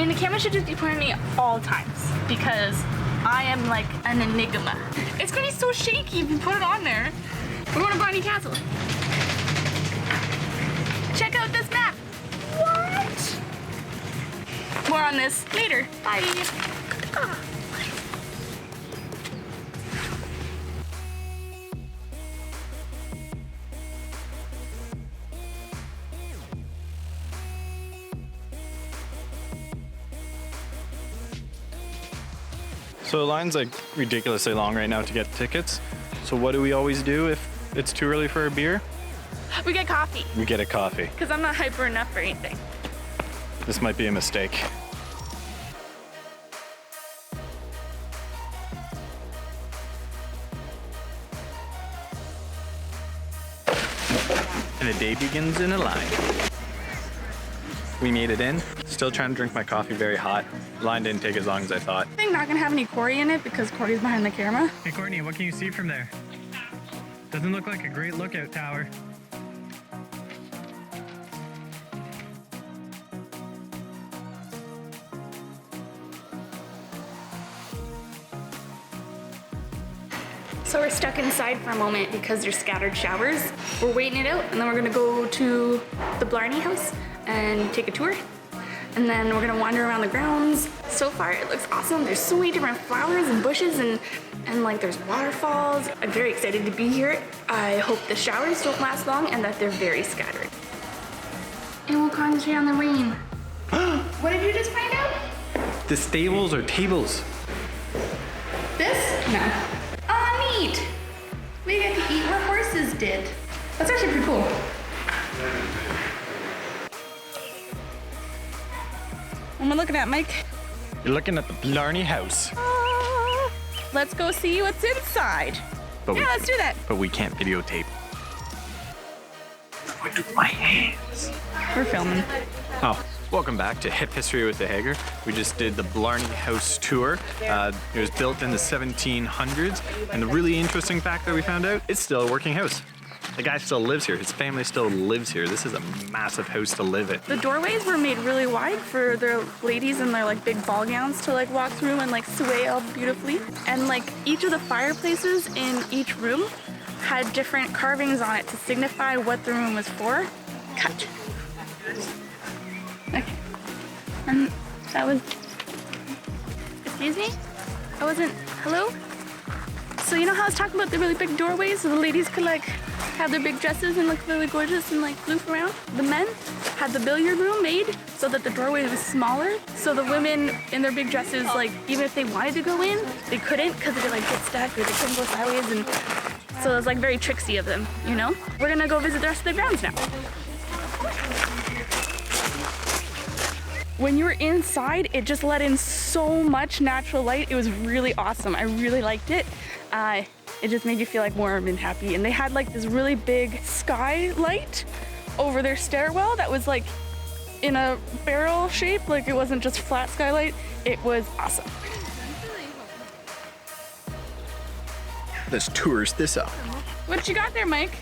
mean, the camera should just be pointing at me at all times because I am like an enigma. It's gonna be so shaky if you put it on there. We're going to Blarney Castle. Check out this map. What? More on this later. Bye. So the line's like ridiculously long right now to get tickets. So what do we always do if it's too early for a beer? We get coffee. We get a coffee. Because I'm not hyper enough for anything. This might be a mistake. And the day begins in a line. We made it in. Still trying to drink my coffee very hot. Line didn't take as long as I thought. I think not gonna have any Corey in it because Corey's behind the camera. Hey Courtney, what can you see from there? Doesn't look like a great lookout tower. So we're stuck inside for a moment because there's scattered showers. We're waiting it out and then we're gonna go to the Blarney house and take a tour. And then we're gonna wander around the grounds. So far it looks awesome. There's so many different flowers and bushes and like there's waterfalls. I'm very excited to be here. I hope the showers don't last long and that they're very scattered. And we'll concentrate on the rain. What did you just find out? The stables are tables. This? No. Oh, neat. We get to eat what horses did. That's actually pretty cool. What am I looking at, Mike? You're looking at the Blarney house. Let's go see what's inside. But Yeah, let's do that. But we can't videotape. What do my hands? We're filming. Oh, welcome back to Hip History with the Hager. We just did the Blarney House tour. It was built in the 1700s, and the really interesting fact that we found out, it's still a working house. The guy still lives here. His family still lives here. This is a massive house to live in. The doorways were made really wide for their ladies in their like big ball gowns to like walk through and like sway all beautifully. And like each of the fireplaces in each room had different carvings on it to signify what the room was for. Cut. Okay. And that was, excuse me? I wasn't, hello? So you know how I was talking about the really big doorways so the ladies could like have their big dresses and look really gorgeous and like floof around? The men had the billiard room made so that the doorway was smaller. So the women in their big dresses, like even if they wanted to go in, they couldn't because they could like get stuck or they couldn't go sideways, and so it was like very tricksy of them, you know? We're gonna go visit the rest of the grounds now. When you were inside, it just let in so much natural light. It was really awesome. I really liked it. It just made you feel like warm and happy. And they had like this really big skylight over their stairwell that was like in a barrel shape. Like it wasn't just flat skylight. It was awesome. Let's tours this up. What you got there, Mike?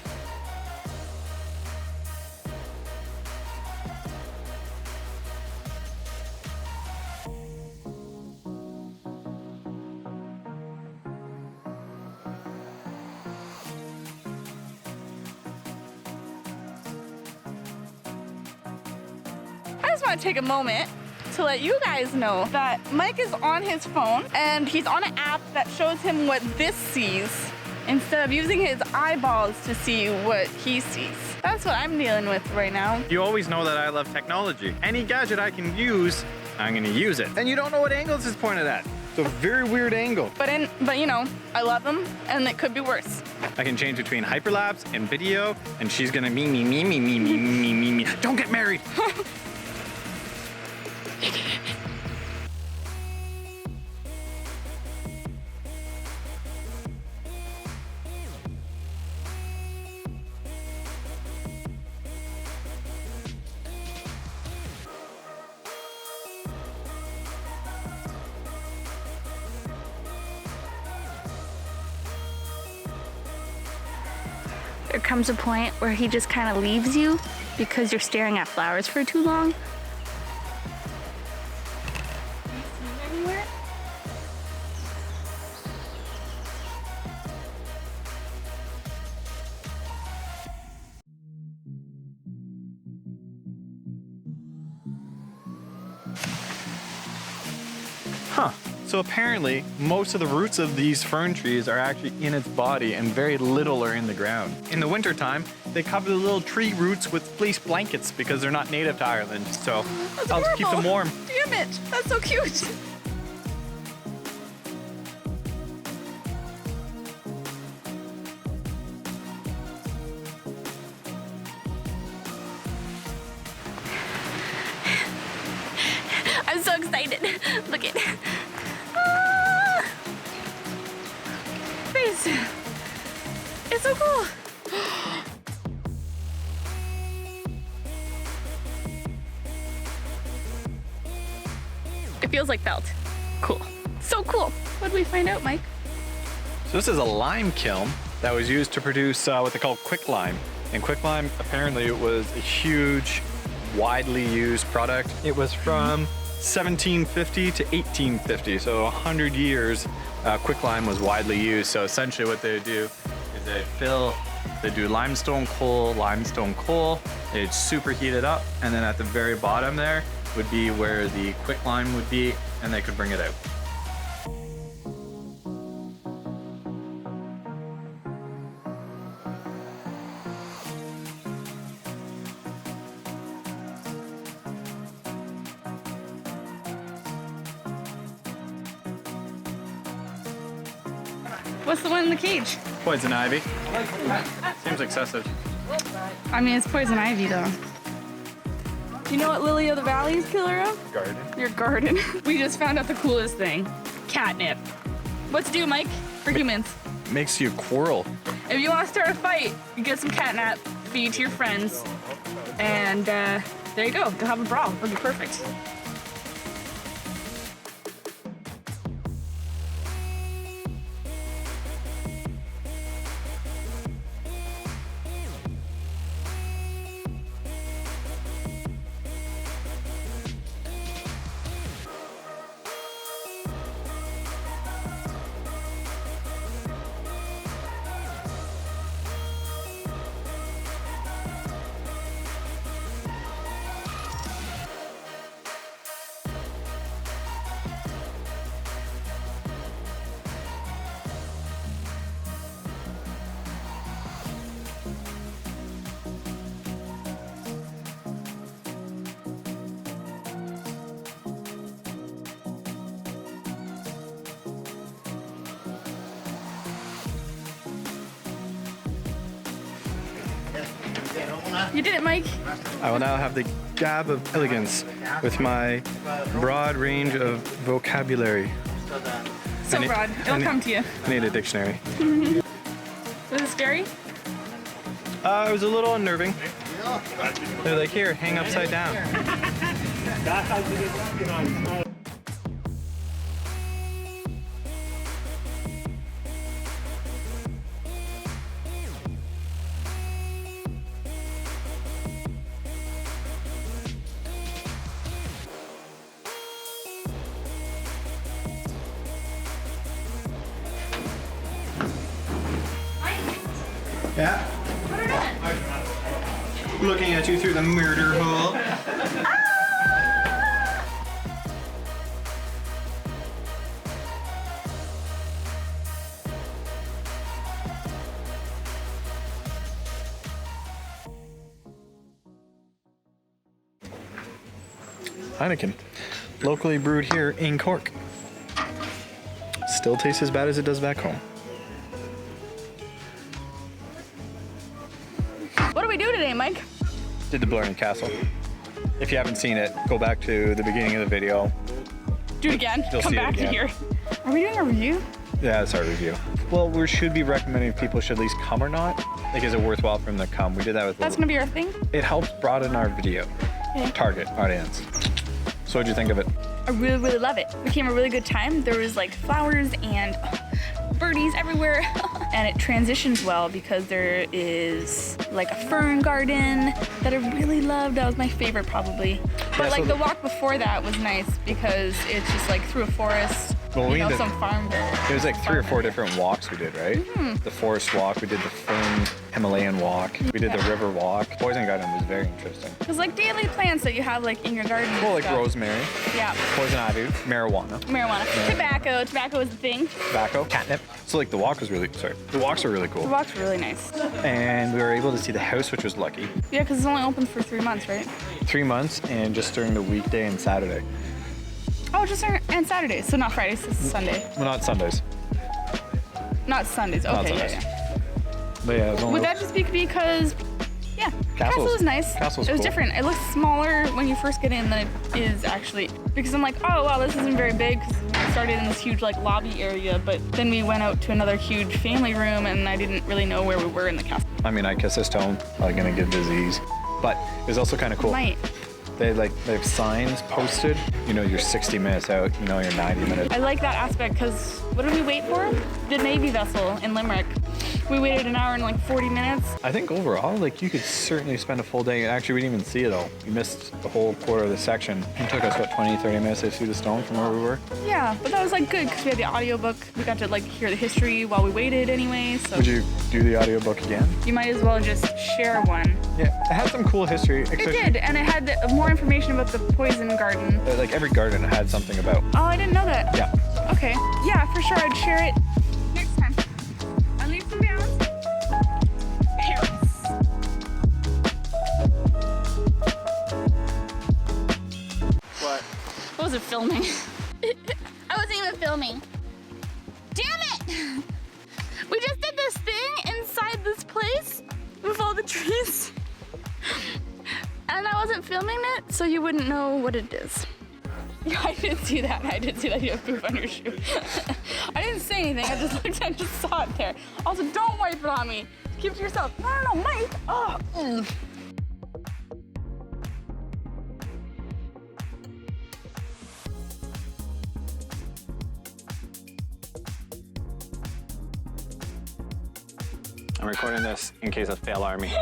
I just want to take a moment to let you guys know that Mike is on his phone and he's on an app that shows him what this sees instead of using his eyeballs to see what he sees. That's what I'm dealing with right now. You always know that I love technology. Any gadget I can use, I'm gonna use it. And you don't know what angles it's pointed at. It's a very weird angle. But you know, I love him and it could be worse. I can change between hyperlapse and video, and she's gonna me. Don't get married. There comes a point where he just kind of leaves you because you're staring at flowers for too long. Huh. So apparently, most of the roots of these fern trees are actually in its body and very little are in the ground. In the wintertime, they cover the little tree roots with fleece blankets because they're not native to Ireland. So That's helps keep them adorable. warm. Damn it, that's so cute. I'm so excited. Look at face. It's so cool. It feels like felt. Cool. So cool. What did we find out, Mike? So this is a lime kiln that was used to produce what they call quicklime. And quicklime, apparently it was a huge, widely used product. It was from 1750 to 1850, so 100 years quicklime was widely used. So essentially what they would do is they do limestone coal, they'd superheat it up, and then at the very bottom there would be where the quicklime would be, and they could bring it out. What's the one in the cage? Poison ivy. Seems excessive. I mean, it's poison ivy, though. Do you know what lily of the valley is killer of? Garden. Your garden. We just found out the coolest thing. Catnip. What to do, Mike, for humans? Makes you quarrel. If you want to start a fight, you get some catnip, feed to your friends, and there you go. You'll have a brawl. It'll be perfect. You did it, Mike. I will now have the gab of elegance with my broad range of vocabulary. So broad. It'll come to you. I need a dictionary. Was it scary? It was a little unnerving. They're like, here, hang upside down. Yeah? Looking at you through the murder hole. Heineken, locally brewed here in Cork. Still tastes as bad as it does back home. What do we do today, Mike? Did the Blarney Castle. If you haven't seen it, go back to the beginning of the video. Do it again. You'll Come see it back to again. here. Are we doing a review? Yeah, it's our review. Well, we should be recommending people should at least come or not. Like, is it worthwhile for them to come? We did that with That's gonna be our thing. It helps broaden our video. Okay. Target audience. So what'd you think of it? I really, really love it. We came a really good time. There was like flowers and birdies everywhere. And it transitions well because there is like a fern garden that I really loved. That was my favorite probably. But Yeah, like so the walk before that was nice because it's just like through a forest. Well, we you know, ended- some farm. There's like 3 or 4 different walks we did, right? The forest walk, we did the fern Himalayan walk, we did the river walk. Poison garden was very interesting. It was like daily plants that you have like in your garden. and Well, like stuff. rosemary, Yeah. poison ivy, marijuana, Marijuana. Tobacco. Tobacco is the thing. tobacco, catnip. So like the walks were really The cool. walk's really nice. And we were able to see the house, which was lucky. Yeah, because it's only open for 3 months, right? 3 months and just during the weekday and Saturday. Oh, just on Saturdays. So not Fridays, it's Sunday. Well, not Sundays. Not Sundays. Okay, Not yeah, Sundays. yeah. But yeah, it was only Would that just be because, yeah, Castle was nice. Castle's It was cool. different. It looks smaller when you first get in than it is actually. Because I'm like, oh wow, this isn't very big. 'Cause we started in this huge like lobby area, but then we went out to another huge family room, and I didn't really know where we were in the castle. I mean, I kiss a stone, I'm gonna get disease. But it was also kind of cool. Might. They have signs posted. You know, you're 60 minutes out. You know, you're 90 minutes. I like that aspect because what did we wait for? The Navy vessel in Limerick. We waited an hour and like 40 minutes. I think overall, like you could certainly spend a full day. Actually, we didn't even see it all. We missed the whole quarter of the section. It took us what 20, 30 minutes to see the stone from where we were. Yeah, but that was like good because we had the audiobook. We got to like hear the history while we waited anyway. So Would you do the audiobook again? you might as well just share one. Yeah, it had some cool history. It did, and it had more information about the poison garden. Like every garden had something about. Oh, I didn't know that. Yeah. Okay. Yeah, for sure. I'd share it next time. On leaps and bounds. Paris. What? I wasn't filming. I wasn't even filming. Damn it! We just did this thing inside this place with all the trees. And I wasn't filming it, so you wouldn't know what it is. Yeah, I did see that. I did see that you have poop on your shoe. I didn't say anything. I just saw it there. Also, don't wipe it on me. Keep it to yourself. No, Mike. Oh. I'm recording this in case of fail army.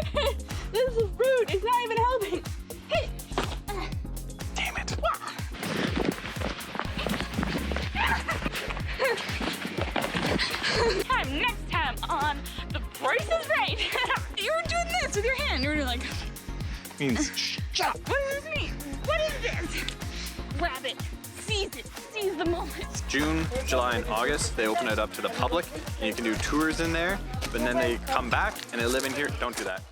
This is rude. It's not even helping. Hey. Damn it. Next time on The Price is Right. You were doing this with your hand. You were doing like, Means what does this mean? What is this? Grab it. Seize it. Seize the moment. June, July, and August, they open it up to the public, and you can do tours in there, but then they come back and they live in here. Don't do that.